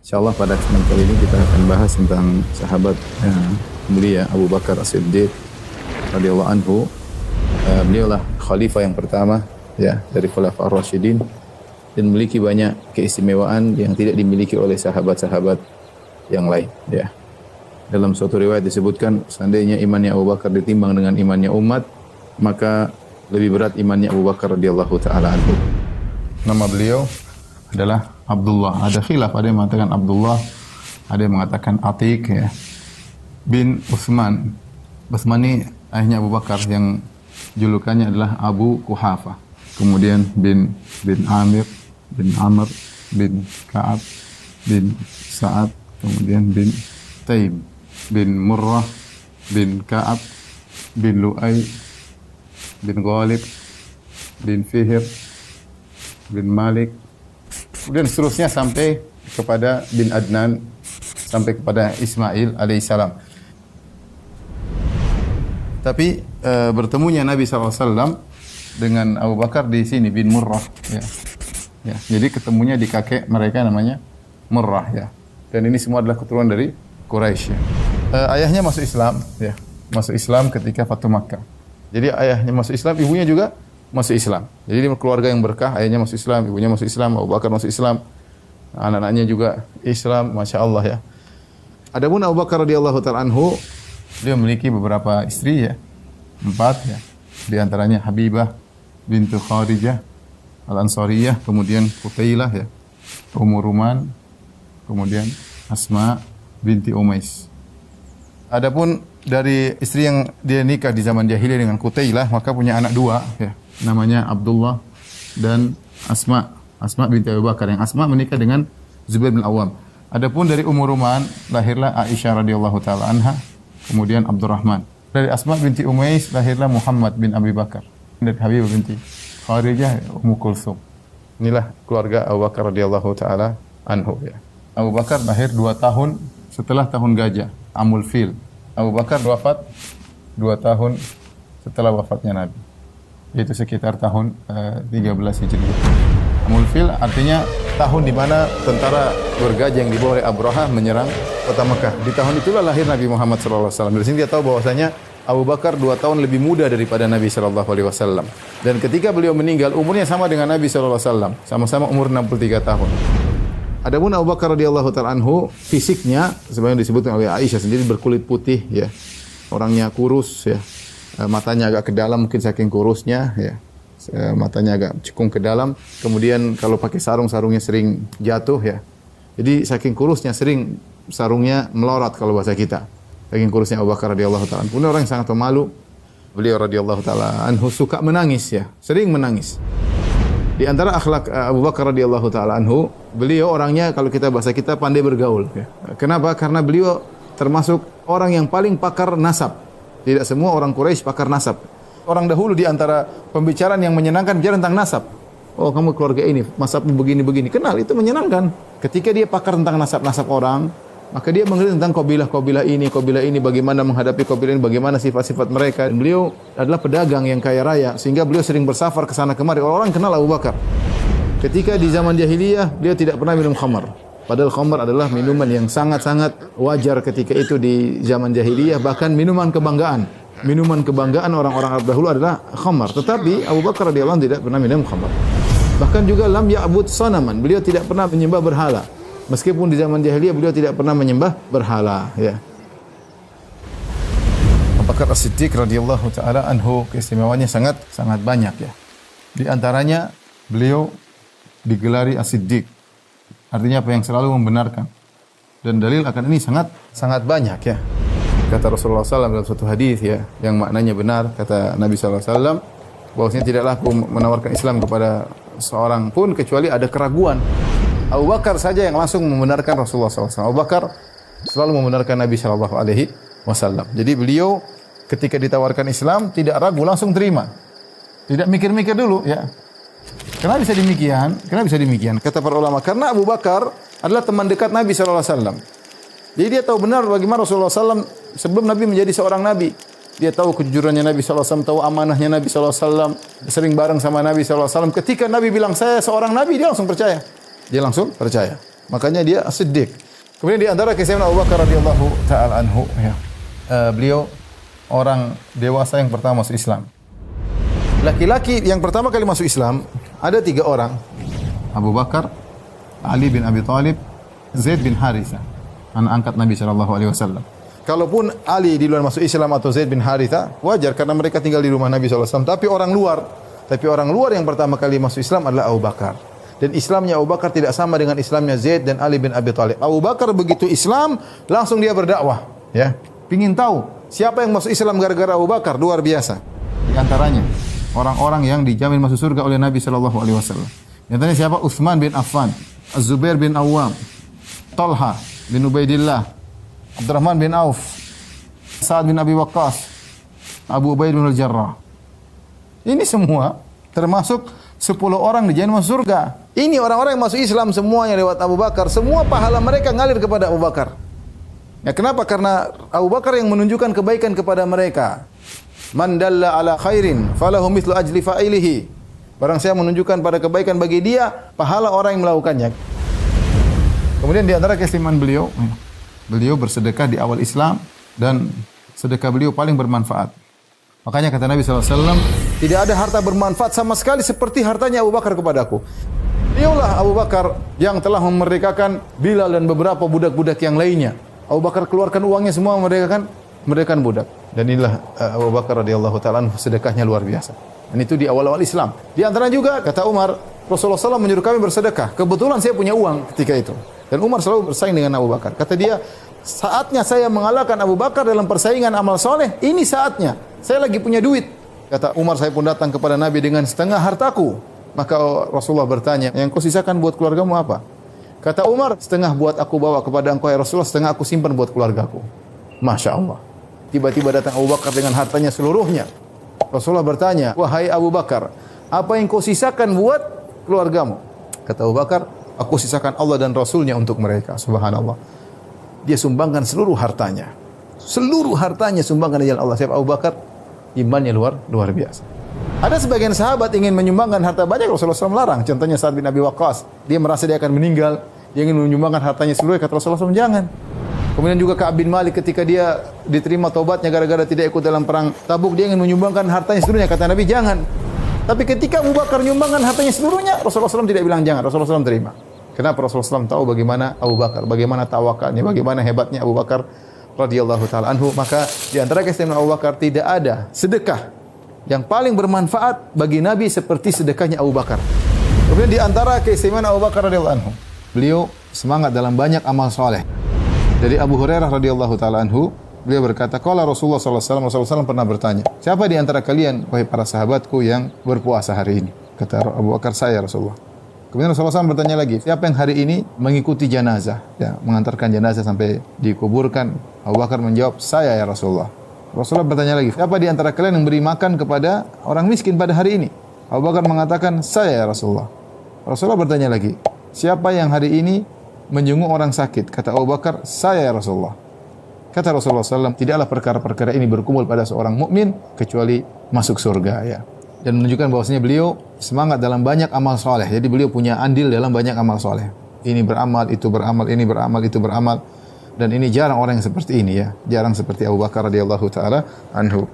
Insyaallah pada kesempatan kali ini kita akan bahas tentang sahabat mulia Abu Bakar As-Siddiq radhiyallahu anhu. Beliaulah khalifah yang pertama ya dari Khulafaur Rasyidin dan memiliki banyak keistimewaan yang tidak dimiliki oleh sahabat-sahabat yang lain ya. Dalam suatu riwayat disebutkan seandainya imannya Abu Bakar ditimbang dengan imannya umat, maka lebih berat imannya Abu Bakar radhiyallahu taala anhu. Nama beliau adalah Abdullah. Ada khilaf, ada yang mengatakan Abdullah, ada yang mengatakan Atiq ya. Bin Utsman. Utsman ini ayahnya Abu Bakar yang julukannya adalah Abu Quhafa. Kemudian bin Amir, bin Amr, bin Ka'ab, bin Sa'ad, kemudian bin Taim, bin Murrah, bin Ka'ab, bin Lu'ay, bin Ghalib, bin Fihr, bin Malik, kemudian seterusnya sampai kepada bin Adnan, sampai kepada Ismail alaihissalam. Tapi bertemunya Nabi SAW dengan Abu Bakar di sini bin Murrah ya. Ya, jadi ketemunya di kakek mereka namanya Murrah ya. Dan ini semua adalah keturunan dari Quraisy ya. Ayahnya masuk Islam ya. Masuk Islam ketika Fatu Makkah. Jadi ayahnya masuk Islam, ibunya juga masuk Islam. Jadi dia keluarga yang berkah, ayahnya masuk Islam, ibunya masuk Islam, Abu Bakar masuk Islam. Anak-anaknya juga Islam, Masya Allah ya. Adapun Abu Bakar radhiyallahu ta'ala anhu, dia memiliki beberapa istri ya. 4 ya. Di antaranya Habibah bintu Kharijah Al-Ansariyah, kemudian Qutailah ya. Ummu Ruman, kemudian Asma binti Umais. Adapun dari istri yang dia nikah di zaman jahiliyah dengan Qutailah, maka punya anak 2 ya. Namanya Abdullah dan Asma. Asma binti Abu Bakar. Yang Asma menikah dengan Zubair bin Awam. Adapun dari Ummu Ruman lahirlah Aisyah radhiyallahu taala anha, kemudian Abdurrahman. Dari Asma binti Umais lahirlah Muhammad bin Abi Bakar. Dari Habibah binti Kharijah Ummu Kulsum. Inilah keluarga Abu Bakar radhiyallahu taala anhu ya. Abu Bakar lahir 2 tahun setelah tahun gajah, Amul Fil. Abu Bakar wafat 2 tahun setelah wafatnya Nabi. Yaitu sekitar tahun 13 Hijriah. Amul Fil artinya tahun di mana tentara bergajah yang dibawa oleh Abraha menyerang kota Mekah. Di tahun itulah lahir Nabi Muhammad SAW. Dari sini dia tahu bahwasanya Abu Bakar 2 tahun lebih muda daripada Nabi SAW. Dan ketika beliau meninggal, umurnya sama dengan Nabi SAW. Sama-sama umur 63 tahun. Adapun Abu Bakar radhiyallahu ta'ala anhu, fisiknya sebagaimana disebutkan oleh Aisyah sendiri berkulit putih ya. Orangnya kurus ya. Matanya agak ke dalam mungkin saking kurusnya ya. Matanya agak cekung ke dalam. Kemudian kalau pakai sarung, sarungnya sering jatuh ya. Jadi saking kurusnya sering sarungnya melorot kalau bahasa kita. Saking kurusnya Abu Bakar radhiyallahu ta'ala anhu. Orang yang sangat pemalu. Beliau radhiyallahu ta'ala anhu suka menangis ya. Sering menangis. Di antara akhlak Abu Bakar radhiyallahu ta'ala anhu, beliau orangnya kalau kita bahasa kita pandai bergaul ya. Kenapa? Karena beliau termasuk orang yang paling pakar nasab. Tidak semua orang Quraisy pakar nasab. Orang dahulu di antara pembicaraan yang menyenangkan bicara tentang nasab. Oh, kamu keluarga ini, nasabmu begini-begini. Kenal, itu menyenangkan. Ketika dia pakar tentang nasab-nasab orang, maka dia mengerti tentang kabilah ini, bagaimana menghadapi kabilah ini, bagaimana sifat-sifat mereka. Dan beliau adalah pedagang yang kaya raya, sehingga beliau sering bersafar ke sana kemari. Orang-orang kenal Abu Bakar. Ketika di zaman jahiliyah, beliau tidak pernah minum khamar. Padahal khamar adalah minuman yang sangat-sangat wajar ketika itu di zaman jahiliyah, bahkan minuman kebanggaan. Minuman kebanggaan orang-orang Arab dahulu adalah khamar. Tetapi Abu Bakar radhiyallahu anhu tidak pernah minum khamar. Bahkan juga lam ya'bud sanaman. Beliau tidak pernah menyembah berhala. Meskipun di zaman jahiliyah beliau tidak pernah menyembah berhala ya. Abu Bakar As-Siddiq radhiyallahu taala anhu keistimewaannya sangat banyak ya. Di antaranya beliau digelari As-Siddiq. Artinya apa yang selalu membenarkan. Dan dalil akan ini sangat banyak ya. Kata Rasulullah SAW dalam suatu hadis ya, yang maknanya benar, kata Nabi SAW, bahwasanya tidaklah aku menawarkan Islam kepada seorang pun kecuali ada keraguan. Abu Bakar saja yang langsung membenarkan Rasulullah SAW. Abu Bakar selalu membenarkan Nabi SAW. Jadi beliau ketika ditawarkan Islam tidak ragu, langsung terima. Tidak mikir-mikir dulu ya. Kenapa bisa demikian? Kata para ulama, karena Abu Bakar adalah teman dekat Nabi SAW. Jadi dia tahu benar bagaimana Rasulullah SAW sebelum Nabi menjadi seorang Nabi. Dia tahu kejujurannya Nabi SAW, tahu amanahnya Nabi SAW, sering bareng sama Nabi SAW. Ketika Nabi bilang saya seorang Nabi, dia langsung percaya. Makanya dia Siddiq. Kemudian di antara kisah Abu Bakar radhiyallahu taala anhu ya. Beliau orang dewasa yang pertama masuk Islam. Laki-laki yang pertama kali masuk Islam ada 3 orang. Abu Bakar, Ali bin Abi Thalib, Zaid bin Harithah, anak angkat Nabi sallallahu alaihi wasallam. Kalaupun Ali di luar masuk Islam atau Zaid bin Harithah, wajar karena mereka tinggal di rumah Nabi sallallahu alaihi wasallam. Tapi orang luar yang pertama kali masuk Islam adalah Abu Bakar. Dan Islamnya Abu Bakar tidak sama dengan Islamnya Zaid dan Ali bin Abi Thalib. Abu Bakar begitu Islam, langsung dia berdakwah, ya. Pingin tahu siapa yang masuk Islam gara-gara Abu Bakar, luar biasa. Di antaranya orang-orang yang dijamin masuk surga oleh Nabi sallallahu alaihi wasallam. Di antaranya siapa? Utsman bin Affan, Az-Zubair bin Awwam, Talha bin Ubaidillah, Abdurrahman bin Auf, Sa'ad bin Abi Waqqas, Abu Ubaid bin Al-Jarrah. Ini semua termasuk 10 orang dijamin masuk surga. Ini orang-orang yang masuk Islam semuanya lewat Abu Bakar. Semua pahala mereka ngalir kepada Abu Bakar. Ya, kenapa? Karena Abu Bakar yang menunjukkan kebaikan kepada mereka. Man dalla ala khairin falahu mithlu ajli fa'ilihi. Barang saya menunjukkan pada kebaikan bagi dia, pahala orang yang melakukannya. Kemudian di antara keistimewaan beliau bersedekah di awal Islam dan sedekah beliau paling bermanfaat. Makanya kata Nabi SAW, tidak ada harta bermanfaat sama sekali seperti hartanya Abu Bakar kepadaku. Beliaulah Abu Bakar yang telah memerdekakan Bilal dan beberapa budak-budak yang lainnya. Abu Bakar keluarkan uangnya semua memerdekakan budak. Dan inilah Abu Bakar radhiyallahu ta'ala sedekahnya luar biasa. Dan itu di awal-awal Islam. Di antara juga kata Umar, Rasulullah SAW menyuruh kami bersedekah. Kebetulan saya punya uang ketika itu. Dan Umar selalu bersaing dengan Abu Bakar. Kata dia, saatnya saya mengalahkan Abu Bakar dalam persaingan amal soleh. Ini saatnya. Saya lagi punya duit. Kata Umar, saya pun datang kepada Nabi dengan setengah hartaku. Maka Rasulullah bertanya, yang kau sisakan buat keluargamu apa? Kata Umar, setengah buat aku bawa kepada engkau ya Rasulullah, setengah aku simpan buat keluargaku. Masya Allah. Tiba-tiba datang Abu Bakar dengan hartanya seluruhnya. Rasulullah bertanya, wahai Abu Bakar, apa yang kau sisakan buat keluargamu? Kata Abu Bakar, aku sisakan Allah dan Rasulnya untuk mereka. Subhanallah. Dia sumbangkan seluruh hartanya. Seluruh hartanya sumbangkan di jalan Allah. Siapa Abu Bakar? Imannya luar biasa. Ada sebagian sahabat ingin menyumbangkan harta banyak, Rasulullah SAW melarang. Contohnya Sa'ad bin Abi Waqqas. Dia merasa dia akan meninggal. Dia ingin menyumbangkan hartanya seluruh. Kata Rasulullah SAW, jangan. Kemudian juga Ka'ab bin Malik ketika dia diterima taubatnya gara-gara tidak ikut dalam perang Tabuk, dia ingin menyumbangkan hartanya seluruhnya. Kata Nabi, jangan. Tapi ketika Abu Bakar menyumbangkan hartanya seluruhnya, Rasulullah SAW tidak bilang jangan. Rasulullah SAW terima. Kenapa? Rasulullah SAW tahu bagaimana Abu Bakar, bagaimana tawakalnya, bagaimana hebatnya Abu Bakar radhiyallahu taala anhu. Maka di antara keistimewaan Abu Bakar, tidak ada sedekah yang paling bermanfaat bagi Nabi seperti sedekahnya Abu Bakar. Kemudian di antara keistimewaan Abu Bakar radhiyallahu anhu, beliau semangat dalam banyak amal soleh. Dari Abu Hurairah radhiyallahu taala anhu, beliau berkata, qala Rasulullah sallallahu alaihi wasallam, Rasulullah SAW pernah bertanya, siapa di antara kalian wahai para sahabatku yang berpuasa hari ini? Kata Abu Bakar, saya Rasulullah. Kemudian Rasulullah SAW bertanya lagi, siapa yang hari ini mengikuti jenazah, ya, mengantarkan jenazah sampai dikuburkan? Abu Bakar menjawab, saya ya Rasulullah. Rasulullah bertanya lagi, siapa di antara kalian yang beri makan kepada orang miskin pada hari ini? Abu Bakar mengatakan, saya ya Rasulullah. Rasulullah bertanya lagi, siapa yang hari ini menjenguk orang sakit? Kata Abu Bakar, saya ya Rasulullah. Kata Rasulullah SAW, tidaklah perkara-perkara ini berkumpul pada seorang mukmin kecuali masuk surga, ya. Dan menunjukkan bahwasanya beliau semangat dalam banyak amal soleh. Jadi beliau punya andil dalam banyak amal soleh. Ini beramal, itu beramal, ini beramal, itu beramal. Dan ini jarang orang yang seperti ini, ya. Jarang seperti Abu Bakar radhiyallahu taala anhu.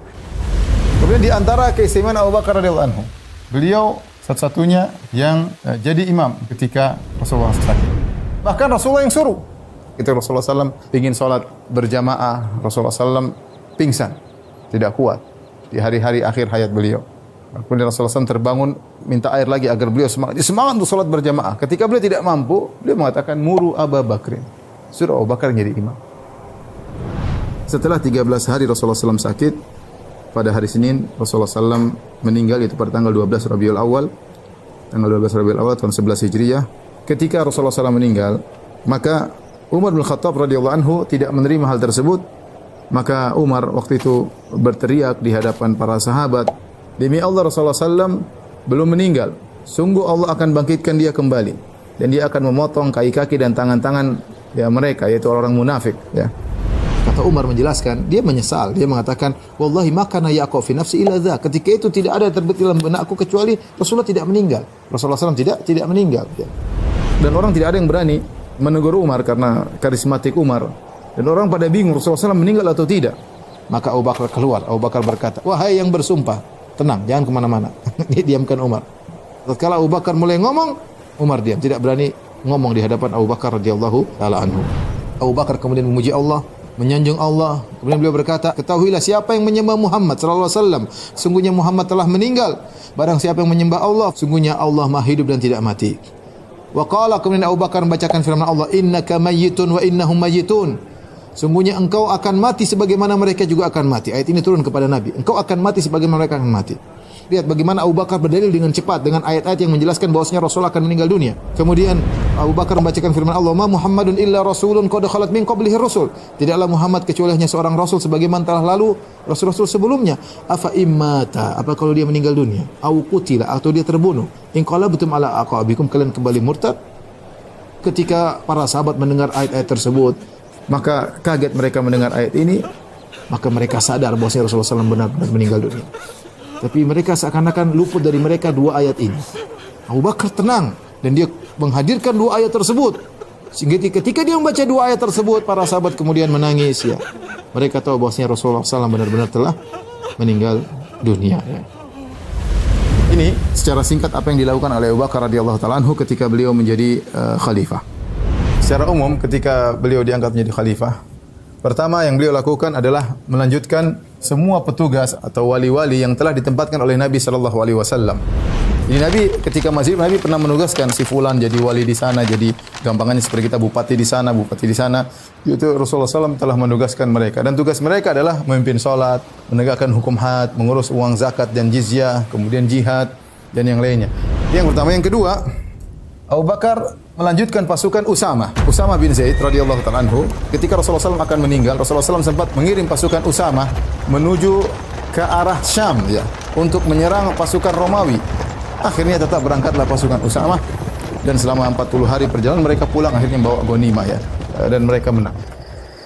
Kemudian di antara keistimewaan Abu Bakar radhiyallahu anhu, beliau satu-satunya yang jadi imam ketika Rasulullah sakit. Bahkan Rasulullah yang suruh. Ketika Rasulullah SAW ingin sholat berjamaah, Rasulullah SAW pingsan, tidak kuat di hari-hari akhir hayat beliau. Kemudian Rasulullah SAW terbangun, minta air lagi agar beliau semangat untuk sholat berjamaah. Ketika beliau tidak mampu, beliau mengatakan, muru Abu Bakrin. Suruh Abu Bakar menjadi imam. Setelah 13 hari Rasulullah SAW sakit, pada hari Senin Rasulullah SAW meninggal, itu pada tanggal 12 Rabiul Awal, tanggal 12 Rabiul Awal tahun 11 Hijriah. Ketika Rasulullah SAW meninggal, maka Umar bin Khattab radhiyallahu anhu tidak menerima hal tersebut. Maka Umar waktu itu berteriak di hadapan para sahabat, demi Allah Rasulullah SAW belum meninggal. Sungguh Allah akan bangkitkan dia kembali. Dan dia akan memotong kaki-kaki dan tangan-tangan ya mereka, yaitu orang munafik. Ya. Kata Umar menjelaskan, dia menyesal. Dia mengatakan, wallahi makana yaqau fi nafsi illa dza. Ketika itu tidak ada terbetik dalam benakku kecuali Rasulullah tidak meninggal. Rasulullah SAW tidak meninggal. Ya. Dan orang tidak ada yang berani menegur Umar karena karismatik Umar. Dan orang pada bingung Rasulullah SAW meninggal atau tidak. Maka Abu Bakar keluar. Abu Bakar berkata, wahai yang bersumpah, tenang, jangan kemana-mana. Dia diamkan Umar. Tatkala Abu Bakar mulai ngomong, Umar diam, tidak berani ngomong di hadapan Abu Bakar radhiyallahu taala anhu. Abu Bakar kemudian memuji Allah, menyanjung Allah. Kemudian beliau berkata, ketahuilah siapa yang menyembah Muhammad sallallahu alaihi wasallam, sungguhnya Muhammad telah meninggal. Barang siapa yang menyembah Allah, sungguhnya Allah Maha hidup dan tidak mati. Wa qala, kemudian Abu Bakar membacakan firman Allah, innaka mayyitun wa innahum mayyitun. Sungguhnya engkau akan mati sebagaimana mereka juga akan mati. Ayat ini turun kepada Nabi. Engkau akan mati sebagaimana mereka akan mati. Lihat bagaimana Abu Bakar berdalil dengan cepat dengan ayat-ayat yang menjelaskan bahwasanya Rasul akan meninggal dunia. Kemudian Abu Bakar membacakan firman Allah, "Ma Muhammadun illa rasulun qad khalat min qablihi rusul." Tidaklah Muhammad kecuali hanya seorang rasul sebagaimana telah lalu rasul-rasul sebelumnya. Afa immata, apa kalau dia meninggal dunia? Au qutila, atau dia terbunuh. In qalabtum ala aqabikum, kalian kembali murtad. Ketika para sahabat mendengar ayat-ayat tersebut, maka kaget mereka mendengar ayat ini, maka mereka sadar bahwasanya Rasulullah SAW benar-benar meninggal dunia. Tapi mereka seakan-akan luput dari mereka dua ayat ini. Abu Bakar tenang dan dia menghadirkan dua ayat tersebut. Sehingga ketika dia membaca dua ayat tersebut, para sahabat kemudian menangis. Ya, mereka tahu bahwasanya Rasulullah SAW benar-benar telah meninggal dunia. Ya. Ini secara singkat apa yang dilakukan oleh Abu Bakar radhiyallahu taala anhu ketika beliau menjadi khalifah. Secara umum ketika beliau diangkat menjadi khalifah, pertama yang beliau lakukan adalah melanjutkan semua petugas atau wali-wali yang telah ditempatkan oleh Nabi sallallahu alaihi wasallam. Jadi Nabi ketika masih Nabi pernah menugaskan si fulan jadi wali di sana, jadi gampangannya seperti kita bupati di sana, bupati di sana. Itu Rasulullah SAW telah menugaskan mereka dan tugas mereka adalah memimpin salat, menegakkan hukum had, mengurus uang zakat dan jizyah, kemudian jihad dan yang lainnya. Yang pertama, yang kedua, Abu Bakar melanjutkan pasukan Usama bin Zaid radhiyallahu ta'ala anhu. Ketika Rasulullah SAW akan meninggal, Rasulullah SAW sempat mengirim pasukan Usama menuju ke arah Syam ya, untuk menyerang pasukan Romawi. Akhirnya tetap berangkatlah pasukan Usama dan selama 40 hari perjalanan mereka pulang akhirnya bawa ghanimah ya, dan mereka menang.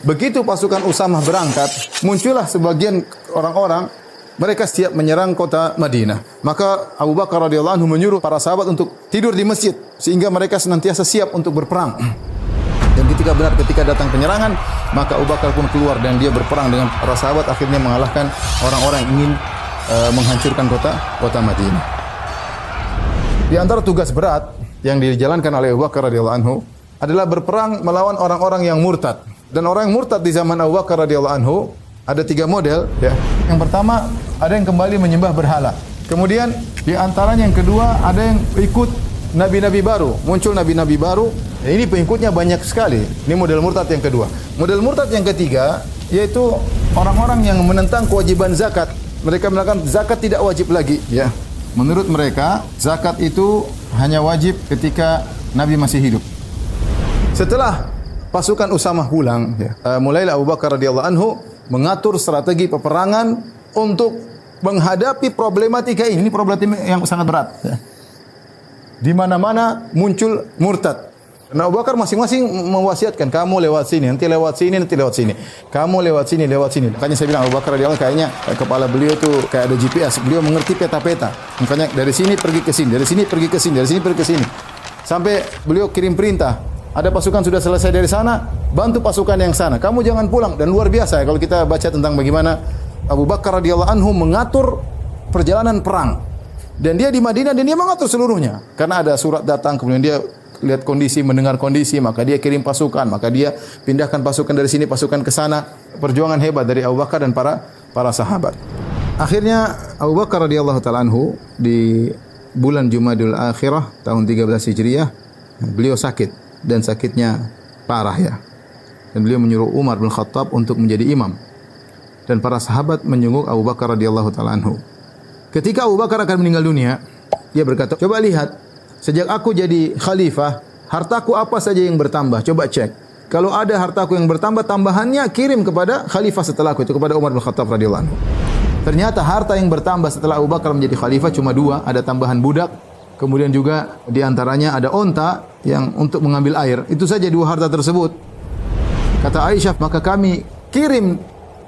Begitu pasukan Usama berangkat, muncullah sebagian orang-orang mereka siap menyerang kota Madinah. Maka Abu Bakar radhiyallahu anhu menyuruh para sahabat untuk tidur di masjid sehingga mereka senantiasa siap untuk berperang. Dan ketika datang penyerangan, maka Abu Bakar pun keluar dan dia berperang dengan para sahabat, akhirnya mengalahkan orang-orang yang ingin menghancurkan kota Madinah. Di antara tugas berat yang dijalankan oleh Abu Bakar radhiyallahu anhu adalah berperang melawan orang-orang yang murtad. Dan orang yang murtad di zaman Abu Bakar radhiyallahu anhu ada 3 model ya. Yang pertama, ada yang kembali menyembah berhala. Kemudian di antaranya yang kedua, ada yang ikut nabi-nabi baru. Muncul nabi-nabi baru. Dan ini pengikutnya banyak sekali. Ini model murtad yang kedua. Model murtad yang ketiga yaitu orang-orang yang menentang kewajiban zakat. Mereka mengatakan zakat tidak wajib lagi ya. Menurut mereka, zakat itu hanya wajib ketika Nabi masih hidup. Setelah pasukan Usamah pulang ya, mulailah Abu Bakar radhiyallahu anhu mengatur strategi peperangan untuk menghadapi problematika ini. Ini problematika yang sangat berat. Ya. Di mana-mana muncul murtad. Nah, Abu Bakar masing-masing mewasiatkan, kamu lewat sini, nanti lewat sini, nanti lewat sini. Kamu lewat sini, lewat sini. Makanya saya bilang Abu Bakar radhiyallahu kayaknya kepala beliau itu kayak ada GPS. Beliau mengerti peta-peta. Makanya dari sini pergi ke sini, dari sini pergi ke sini, dari sini pergi ke sini. Sampai beliau kirim perintah. Ada pasukan sudah selesai dari sana, bantu pasukan yang sana. Kamu jangan pulang. Dan luar biasa ya kalau kita baca tentang bagaimana Abu Bakar radhiyallahu anhu mengatur perjalanan perang. Dan dia di Madinah dan dia mengatur seluruhnya. Karena ada surat datang, kemudian dia lihat kondisi, mendengar kondisi, maka dia kirim pasukan, maka dia pindahkan pasukan dari sini, pasukan ke sana. Perjuangan hebat dari Abu Bakar dan para sahabat. Akhirnya Abu Bakar radhiyallahu ta'ala anhu di bulan Jumadil Akhirah tahun 13 Hijriah, beliau sakit. Dan sakitnya parah ya. Dan beliau menyuruh Umar bin Khattab untuk menjadi imam. Dan para sahabat menjenguk Abu Bakar radhiyallahu ta'ala anhu. Ketika Abu Bakar akan meninggal dunia, dia berkata, coba lihat, sejak aku jadi khalifah, hartaku apa saja yang bertambah? Coba cek. Kalau ada hartaku yang bertambah, tambahannya kirim kepada khalifah setelahku, itu kepada Umar bin Khattab radhiyallahu anhu. Ternyata harta yang bertambah setelah Abu Bakar menjadi khalifah cuma 2, ada tambahan budak. Kemudian juga di antaranya ada onta yang untuk mengambil air. Itu saja 2 harta tersebut. Kata Aisyah, maka kami kirim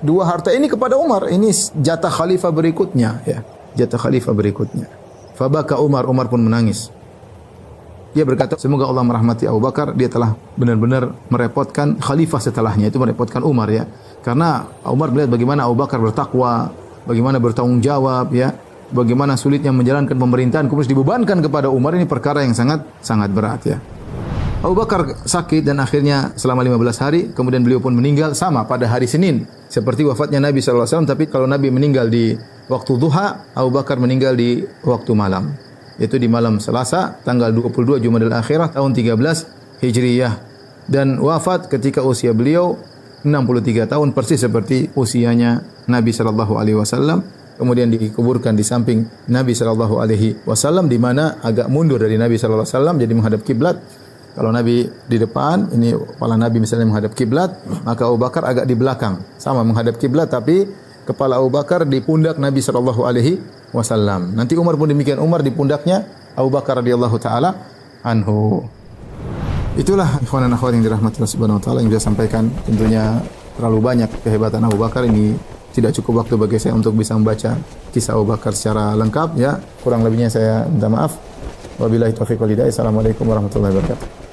2 harta ini kepada Umar. Ini jatah khalifah berikutnya. Ya, jatah khalifah berikutnya. Fabaka Umar pun menangis. Dia berkata, semoga Allah merahmati Abu Bakar, dia telah benar-benar merepotkan khalifah setelahnya, itu merepotkan Umar ya. Karena Umar melihat bagaimana Abu Bakar bertakwa, bagaimana bertanggung jawab ya, bagaimana sulitnya menjalankan pemerintahan, kemudian dibebankan kepada Umar, ini perkara yang sangat berat ya. Abu Bakar sakit dan akhirnya selama 15 hari, kemudian beliau pun meninggal sama pada hari Senin. Seperti wafatnya Nabi SAW, tapi kalau Nabi meninggal di waktu duha, Abu Bakar meninggal di waktu malam. Yaitu di malam Selasa, tanggal 22 Jumadil Akhirah, tahun 13 Hijriyah. Dan wafat ketika usia beliau 63 tahun, persis seperti usianya Nabi SAW. Kemudian dikuburkan di samping Nabi SAW, di mana agak mundur dari Nabi SAW, jadi menghadap kiblat. Kalau Nabi di depan, ini kepala Nabi misalnya menghadap kiblat, maka Abu Bakar agak di belakang, sama menghadap kiblat, tapi kepala Abu Bakar di pundak Nabi SAW. Nanti Umar pun demikian, Umar di pundaknya Abu Bakar radhiyallahu taala anhu. Itulah ikhwan dan akhwat yang dirahmati Allah Subhanahu wa taala yang bisa sampaikan. Tentunya terlalu banyak kehebatan Abu Bakar, ini tidak cukup waktu bagi saya untuk bisa membaca kisah Abu Bakar secara lengkap ya. Kurang lebihnya saya minta maaf. Wabillahi taufiq wal hidayah. Assalamualaikum warahmatullahi wabarakatuh.